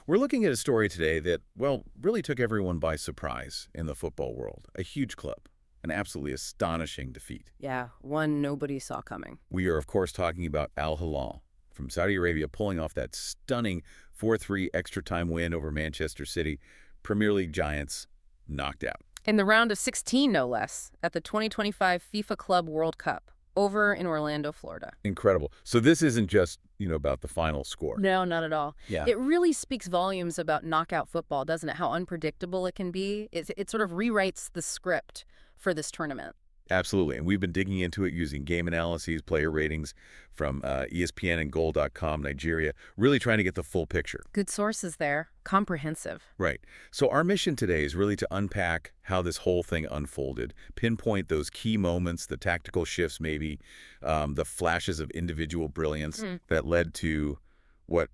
We're looking at a story today that, well, really took everyone by surprise in the football world. A huge club, an absolutely astonishing defeat. Yeah, one nobody saw coming. We are, of course, talking about Al Hilal from Saudi Arabia pulling off that stunning 4-3 extra-time win over Manchester City. Premier League giants knocked out. In the round of 16, no less, at the 2025 FIFA Club World Cup, over in Orlando, Florida. Incredible. So this isn't just, about the final score. No, not at all. Yeah. It really speaks volumes about knockout football, doesn't it? How unpredictable it can be. It sort of rewrites the script for this tournament. Absolutely. And we've been digging into it using game analyses, player ratings from ESPN and Goal.com Nigeria, really trying to get the full picture. Good sources there. Comprehensive. Right. So our mission today is really to unpack how this whole thing unfolded, pinpoint those key moments, the tactical shifts maybe, the flashes of individual brilliance that led to what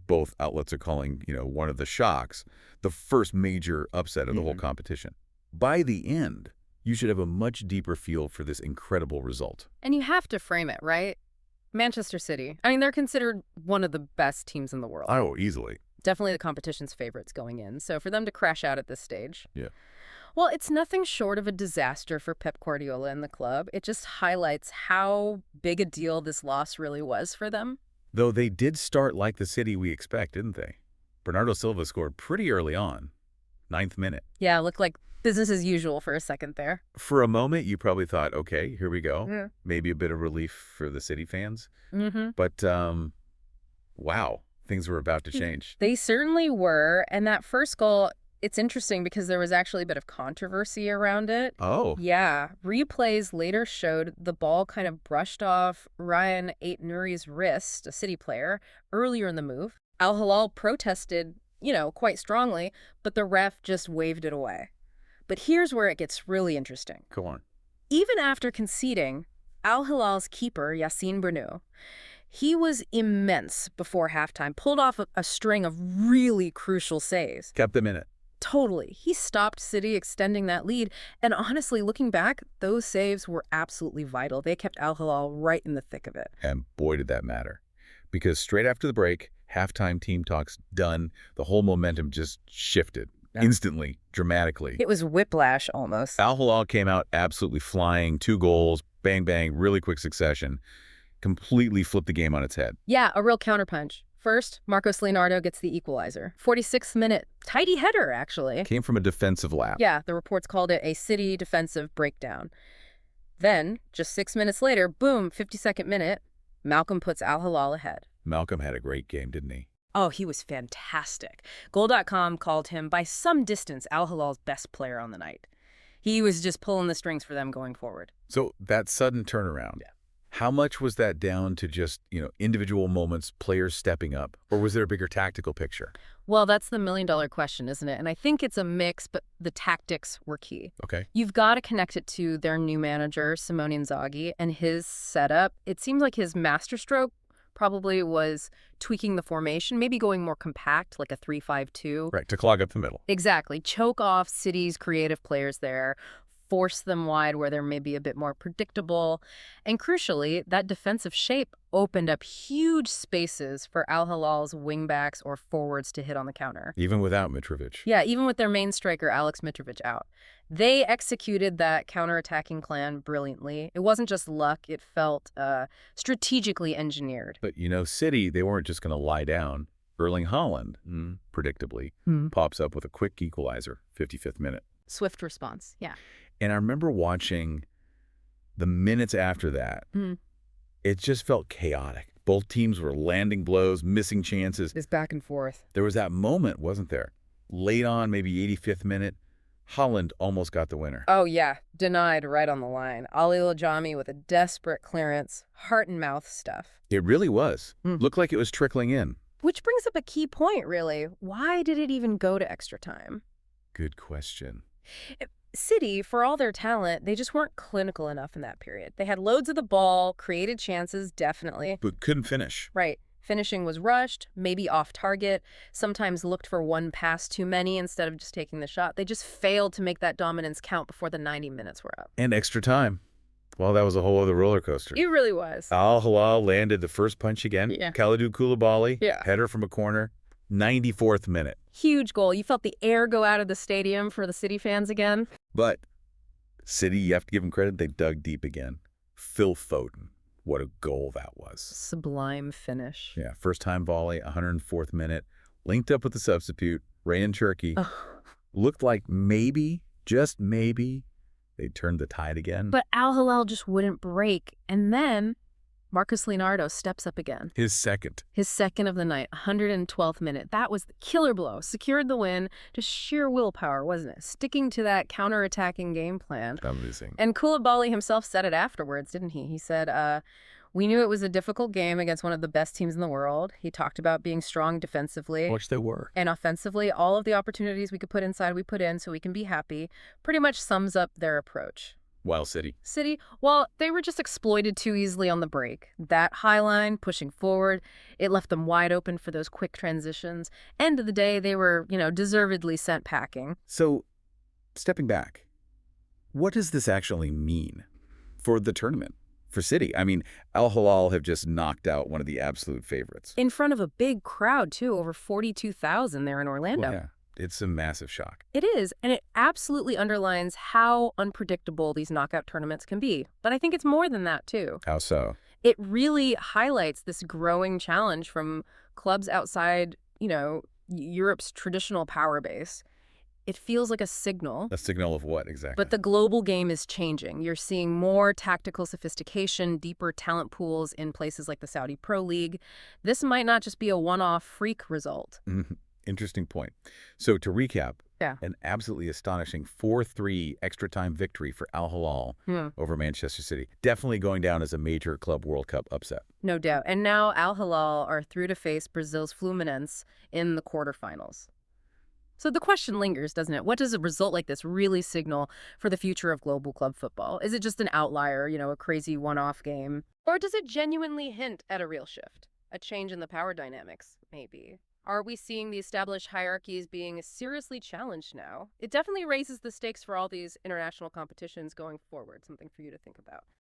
both outlets are calling, one of the shocks, the first major upset of the whole competition. By the end, you should have a much deeper feel for this incredible result. And you have to frame it, right? Manchester City. I mean, they're considered one of the best teams in the world. Oh, easily. Definitely the competition's favorites going in. So for them to crash out at this stage. Yeah. Well, it's nothing short of a disaster for Pep Guardiola and the club. It just highlights how big a deal this loss really was for them. Though they did start like the City we expect, didn't they? Bernardo Silva scored pretty early on, 9th minute. Yeah, looked like business as usual for a second there. For a moment, you probably thought, okay, here we go. Yeah. Maybe a bit of relief for the City fans. Mm-hmm. But, wow, things were about to change. They certainly were. And that first goal, it's interesting because there was actually a bit of controversy around it. Oh. Yeah. Replays later showed the ball kind of brushed off Ryan Ait-Nouri's wrist, a City player, earlier in the move. Al Hilal protested, quite strongly, but the ref just waved it away. But here's where it gets really interesting. Go on. Even after conceding, Al Hilal's keeper, Yassine Bounou, he was immense before halftime, pulled off a string of really crucial saves. Kept them in it. Totally. He stopped City extending that lead. And honestly, looking back, those saves were absolutely vital. They kept Al Hilal right in the thick of it. And boy, did that matter. Because straight after the break, halftime team talks done, the whole momentum just shifted. Instantly, dramatically. It was whiplash almost. Al Hilal came out absolutely flying, 2 goals, bang, bang, really quick succession, completely flipped the game on its head. Yeah, a real counterpunch. First, Marcos Leonardo gets the equalizer. 46th minute, tidy header, actually. Came from a defensive lap. Yeah, the reports called it a City defensive breakdown. Then, just 6 minutes later, boom, 52nd minute, Malcom puts Al Hilal ahead. Malcom had a great game, didn't he? Oh, he was fantastic. Goal.com called him, by some distance, Al Hilal's best player on the night. He was just pulling the strings for them going forward. So that sudden turnaround, how much was that down to just, individual moments, players stepping up? Or was there a bigger tactical picture? Well, that's the million-dollar question, isn't it? And I think it's a mix, but the tactics were key. Okay. You've got to connect it to their new manager, Simone Inzaghi, and his setup. It seems like his masterstroke probably was tweaking the formation, maybe going more compact, like a 3-5-2. Right, to clog up the middle. Exactly. Choke off City's creative players there, force them wide where they're maybe a bit more predictable. And crucially, that defensive shape opened up huge spaces for Al Hilal's wingbacks or forwards to hit on the counter. Even without Mitrovic. Yeah, even with their main striker, Alex Mitrovic, out. They executed that counterattacking plan brilliantly. It wasn't just luck. It felt strategically engineered. But, City, they weren't just going to lie down. Erling Haaland, predictably, pops up with a quick equalizer, 55th minute. Swift response, yeah. And I remember watching the minutes after that. It just felt chaotic. Both teams were landing blows, missing chances. It's back and forth. There was that moment, wasn't there? Late on, maybe 85th minute, Haaland almost got the winner. Oh, yeah. Denied right on the line. Ali Lajami with a desperate clearance. Heart and mouth stuff. It really was. Looked like it was trickling in. Which brings up a key point, really. Why did it even go to extra time? Good question. City, for all their talent, they just weren't clinical enough in that period. They had loads of the ball, created chances, definitely. But couldn't finish. Right. Finishing was rushed, maybe off target, sometimes looked for one pass too many instead of just taking the shot. They just failed to make that dominance count before the 90 minutes were up. And extra time. Well, that was a whole other roller coaster. It really was. Al Hilal landed the first punch again. Yeah. Kalidou Koulibaly, Yeah. header from a corner. 94th minute. Huge goal. You felt the air go out of the stadium for the City fans again. But City, you have to give them credit, they dug deep again. Phil Foden. What a goal that was. Sublime finish. Yeah, first-time volley, 104th minute. Linked up with the substitute, Rayan Cherki. Ugh. Looked like maybe, just maybe, they turned the tide again. But Al Hilal just wouldn't break. And then Marcos Leonardo steps up again. His second. His second of the night, 112th minute. That was the killer blow. Secured the win. Just sheer willpower, wasn't it? Sticking to that counter-attacking game plan. Amazing. And Koulibaly himself said it afterwards, didn't he? He said, we knew it was a difficult game against one of the best teams in the world. He talked about being strong defensively. Which they were. And offensively, all of the opportunities we could put inside, we put in so we can be happy. Pretty much sums up their approach. While City. Well, they were just exploited too easily on the break. That high line, pushing forward, it left them wide open for those quick transitions. End of the day, they were, deservedly sent packing. So, stepping back, what does this actually mean for the tournament, for City? I mean, Al Hilal have just knocked out one of the absolute favorites. In front of a big crowd, too, over 42,000 there in Orlando. Well, yeah. It's a massive shock. It is, and it absolutely underlines how unpredictable these knockout tournaments can be. But I think it's more than that, too. How so? It really highlights this growing challenge from clubs outside, Europe's traditional power base. It feels like a signal. A signal of what, exactly? But the global game is changing. You're seeing more tactical sophistication, deeper talent pools in places like the Saudi Pro League. This might not just be a one-off freak result. Interesting point. So to recap, yeah, an absolutely astonishing 4-3 extra time victory for Al Hilal over Manchester City. Definitely going down as a major Club World Cup upset. No doubt. And now Al Hilal are through to face Brazil's Fluminense in the quarterfinals. So the question lingers, doesn't it? What does a result like this really signal for the future of global club football? Is it just an outlier, a crazy one-off game? Or does it genuinely hint at a real shift? A change in the power dynamics, maybe? Are we seeing the established hierarchies being seriously challenged now? It definitely raises the stakes for all these international competitions going forward, something for you to think about.